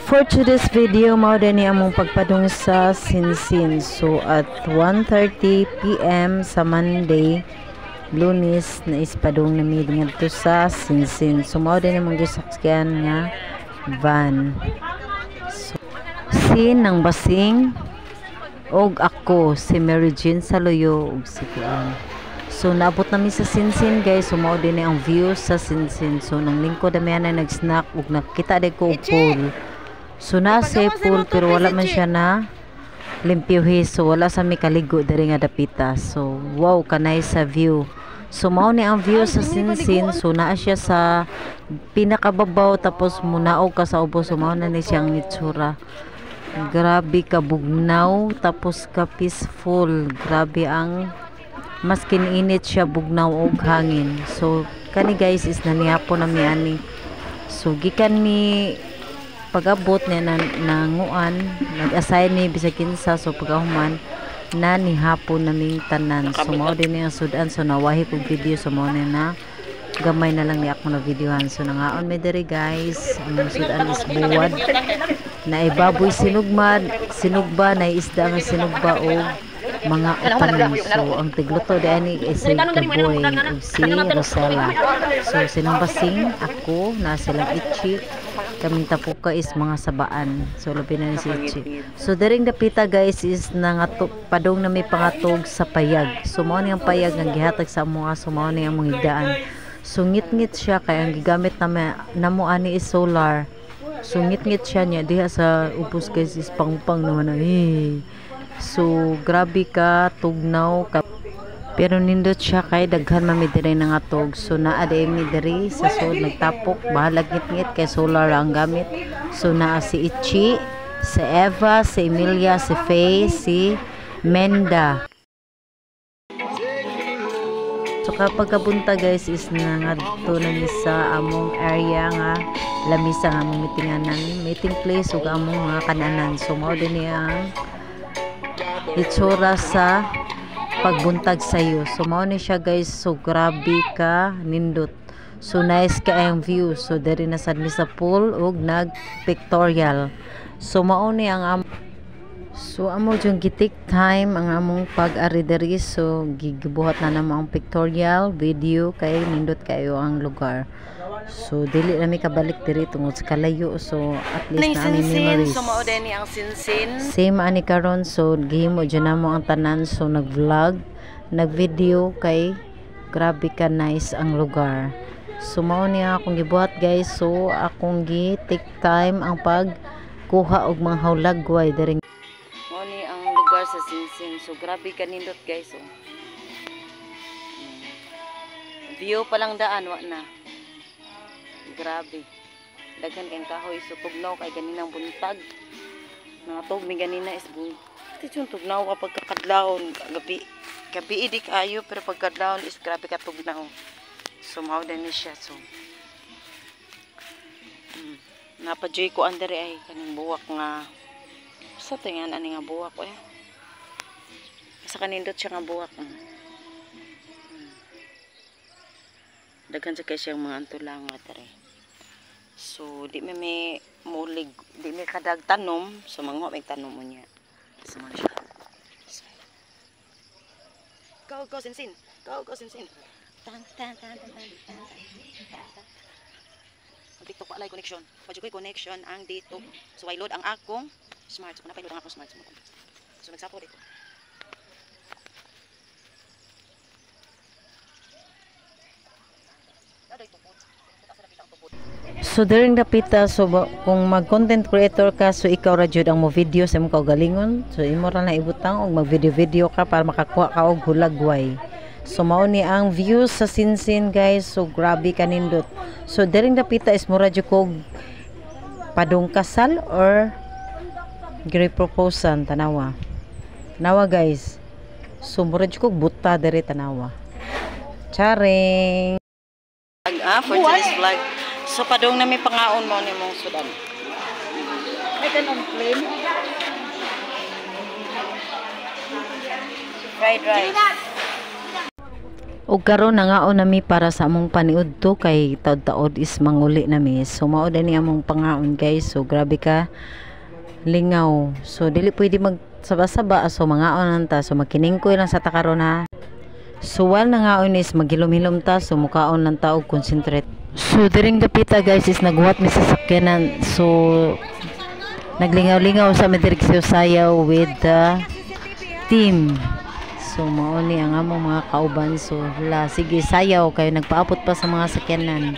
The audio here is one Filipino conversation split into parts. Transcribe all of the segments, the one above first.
for today's video, mao din ni among pagpadung sa Sinsin. So at 1:30 PM sa Monday, Lunes, na ispadung na mi ngadto sa Sinsin. So mao din among gisakyan nga van. So sin ng basing og ako si Mary Jean Saloyo og si Kuan. So naabot namin sa Sinsin guys. So mao din ang view sa Sinsin. So nang lingkod na na nag-snack ug nakita din ko og pool. So nasa pool pero wala man siya na limpyuhi. So wala sa mi kaligo diri nga dapita. So wow kanay sa view. So mao ni ang view sa Sinsin. So naa siya sa pinakababaw tapos munaog ka sa ubos. So mao na ni siyang itsura. Grabe ka bugnaw tapos ka peaceful. Grabe ang mas kininit siya bugnaw og hangin. So kani guys is naniapo na mi ani. So gikan mi pag-abot niya nanguan, nag-assign ni bisag kinsa. So pag-ahuman na ni hapon naming tanan. So mao din ang sudan. So nawahi kog video. So mao na gamay na lang ni ako na videohan. So nangaon mi diri guys. Ang sudan is buwad na ibaboy sinugba na isda nga sinugba o mga utang. So ang tigluto di ani is si Kaboy ug si Rosella. So silang basing ako na silang Ichi, kaming tapuka is mga sabaan. So labi na ni si Ichi. So daring dapita guys is padong na may pangatog sa payag. So mao ni ang payag nga gihatag sa mga. So mao ni ang mga higdaan. So ngit-ngit siya kay ang gigamit namo ani is solar. So ngit-ngit siya niya diha sa upos guys is pangpang naman na. So grabe ka tugnaw ka. Pero nindot siya kay daghan mami diri nga tog. So naa mi diri sa sud nagtapok bahalag ngit-ngit kay solar ang gamit. So naa si Ichi, si Eva, si Emilia, si Faye, si Menda. So kapag kabunta guys is nangadto na ni sa among area nga lamisa nga among meeting place ug among mga kananan. So mao din ang itsura sa pagbuntag sayo. So mao ni siya guys. So grabe ka nindot. So nice ka ang view. So diri na sad mi sa pool ug nag pictorial. So mao ni ang so amo jung gitik time ang among pag-ari diri. So gigibuhat na namo ang pictorial video kay nindot kayo ang lugar. So dili na mi kabalik diri tungod sa kalayo. So at least na ami memories. So mao din ang Sinsin. Same ani karon. So gihimo dyan namo ang tanan. So nag-vlog, nag-video kay grabe ka nice ang lugar. So mao niya akong gibuhat guys. So akong gi-take time ang pagkuha og mga hawlagway diri. Mao ni ang lugar sa Sinsin. So grabe ka nindot guys. So view pa lang daan wa na. Grabe. Daghan kayong kahoy. So tugnaw kay ganinang buntag. Nangatog mi ganina is yung tugnaw kapag kakadlaon. Gabi di kayo pero pagkadlaon is grabe ka tugnaw. So mao din ni siya. So napadyoy ko andere ay kaning buwak nga sa tingan ani nga buwak eh. Sa kanindot siya nga buwak. Daghan sa kay siyang mga antulang nga dere. So di may mulig, di may kadag tanom. So mangwa may tanom mo niya. So man siya. Go Sinsin. Go Sinsin. Tan. TikTok walay connection. Padyo ko'y connection ang dito. So I load ang akong smart. So napay load ang akong smart. So nagsapo dito. So during dapita, so kung mag content creator ka, so ikaw ra jud ang mo video sa imong kaugalingon. So imo ra na ibutang og mag video ka para makakuha ka og hulagway. So mao ni ang views sa Sinsin guys. So grabe kanindot. So during dapita is mura jud kog padung kasal or gi-proposean tanawa. Tanawa guys. So mura jud kog buta diri tanawa. Charing. For today's vlog. So padung na may pangaon mo ni mong sudan. May kanon plain. Fried rice. ug karon nangaon nami para sa among paniudto kay taud-taud is manguli nami. So mao ni among pangaon guys. So grabe ka lingaw. So dili pwede magsaba-saba, so mangaon ta. So makiningkoy lang sa takaron ha. So while nangaon is magilom-hilom ta, so mukaon lang ta og concentrate. So during the pita guys is naghuwat mi sa sakyanan. So naglingaw-lingaw sa Madirigsiyo sayaw with the team. So mao ni ang among mga kauban. So sige sayaw kayo, nagpaabot pa sa mga sakyanan.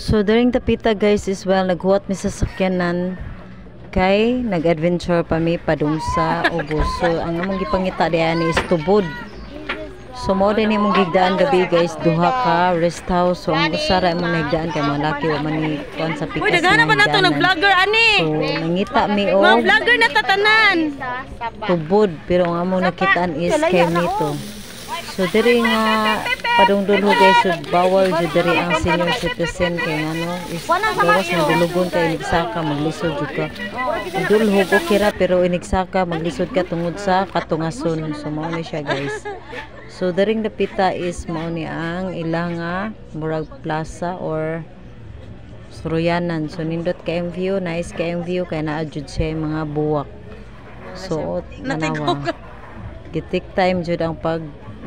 So during the pita guys is well naghuwat mi sa sakyanan kay nag-adventure pa mi padung sa ubos. So ang among gipangita diyan is tubod. So mao din imong gigdaan gabi guys, duha ka rest house. So ang usara imong nagdaan kay mga laki wa man ni kuan sa pikas. Uy, dagana ba nato nag-vlogger ani? So nangita mi og mga vlogger na tatanan. Tubod pero ang among nakitaan is kay mito. So diri nga padungdulho guys, so bawal jud diri ang senior citizen kay ngano is gawas nga dulugon kay inigsaka maglisod jud ka. Dulho ko kira pero inigsaka maglisod ka tungod sa katungason. So mao ni siya guys. So during the pita is mao ni ang ilang murag plaza or Suruyanan. So nindot kayong view, nice kayong view kay naa jud siya mga buwak. So nanawa. Gitik time jud ang pag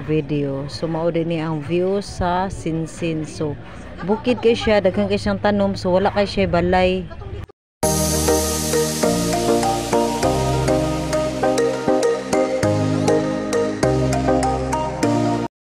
video. So mao din ni ang view sa Sinsin. So bukid kay siya, daghang kay siyang tanom, so wala kay siya balay.